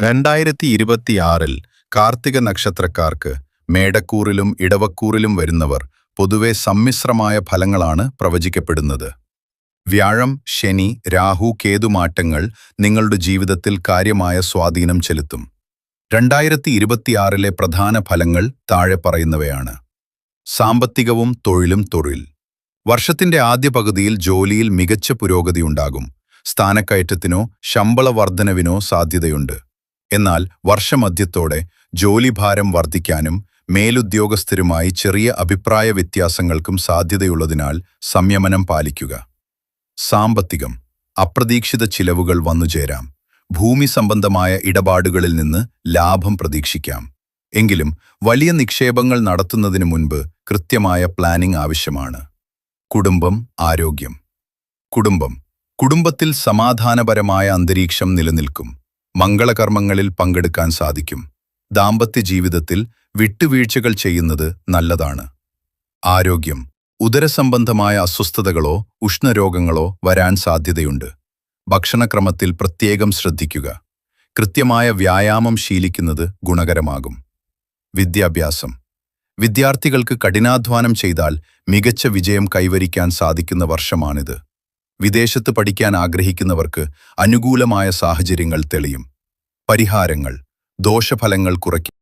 2026-ൽ കാർത്തിക നക്ഷത്രക്കാർക്ക് മേടക്കൂറിലും ഇടവക്കൂറിലും വരുന്നവർ പൊതുവെ സമ്മിശ്രമായ ഫലങ്ങളാണ് പ്രവചിക്കപ്പെടുന്നത്. വ്യാഴം, ശനി, രാഹു, കേതു മാറ്റങ്ങൾ നിങ്ങളുടെ ജീവിതത്തിൽ കാര്യമായ സ്വാധീനം ചെലുത്തും. 2026-ലെ പ്രധാന ഫലങ്ങൾ താഴെ പറയുന്നവയാണ്. സാമ്പത്തികവും തൊഴിലും. വർഷത്തിന്റെ ആദ്യ പകുതിയിൽ ജോലിയിൽ മികച്ച പുരോഗതിയുണ്ടാകും. സ്ഥാനക്കയറ്റത്തിനോ ശമ്പള വർധനവിനോ സാധ്യതയുണ്ട്. എന്നാൽ വർഷമധ്യത്തോടെ ജോലിഭാരം വർദ്ധിക്കാനും മേലുദ്യോഗസ്ഥരുമായി ചെറിയ അഭിപ്രായ വ്യത്യാസങ്ങൾക്കും സാധ്യതയുള്ളതിനാൽ സംയമനം പാലിക്കുക. സാമ്പത്തികം. അപ്രതീക്ഷിത ചിലവുകൾ വന്നുചേരാം. ഭൂമി സംബന്ധമായ ഇടപാടുകളിൽ നിന്ന് ലാഭം പ്രതീക്ഷിക്കാം. എങ്കിലും വലിയ നിക്ഷേപങ്ങൾ നടത്തുന്നതിന് മുൻപ് കൃത്യമായ പ്ലാനിംഗ് ആവശ്യമാണ്. കുടുംബം, ആരോഗ്യം. കുടുംബത്തിൽ സമാധാനപരമായ അന്തരീക്ഷം നിലനിൽക്കും. മംഗളകർമ്മങ്ങളിൽ പങ്കെടുക്കാൻ സാധിക്കും. ദാമ്പത്യ ജീവിതത്തിൽ വിട്ടുവീഴ്ചകൾ ചെയ്യുന്നത് നല്ലതാണ്. ആരോഗ്യം. ഉദരസംബന്ധമായ അസ്വസ്ഥതകളോ ഉഷ്ണരോഗങ്ങളോ വരാൻ സാധ്യതയുണ്ട്. ഭക്ഷണക്രമത്തിൽ പ്രത്യേകം ശ്രദ്ധിക്കുക. കൃത്യമായ വ്യായാമം ശീലിക്കുന്നത് ഗുണകരമാകും. വിദ്യാഭ്യാസം. വിദ്യാർത്ഥികൾക്ക് കഠിനാധ്വാനം ചെയ്താൽ മികച്ച വിജയം കൈവരിക്കാൻ സാധിക്കുന്ന വർഷമാണിത്. വിദേശത്ത് പഠിക്കാൻ ആഗ്രഹിക്കുന്നവർക്ക് അനുകൂലമായ സാഹചര്യങ്ങൾ തെളിയും. പരിഹാരങ്ങൾ. ദോഷഫലങ്ങൾ കുറയ്ക്കും.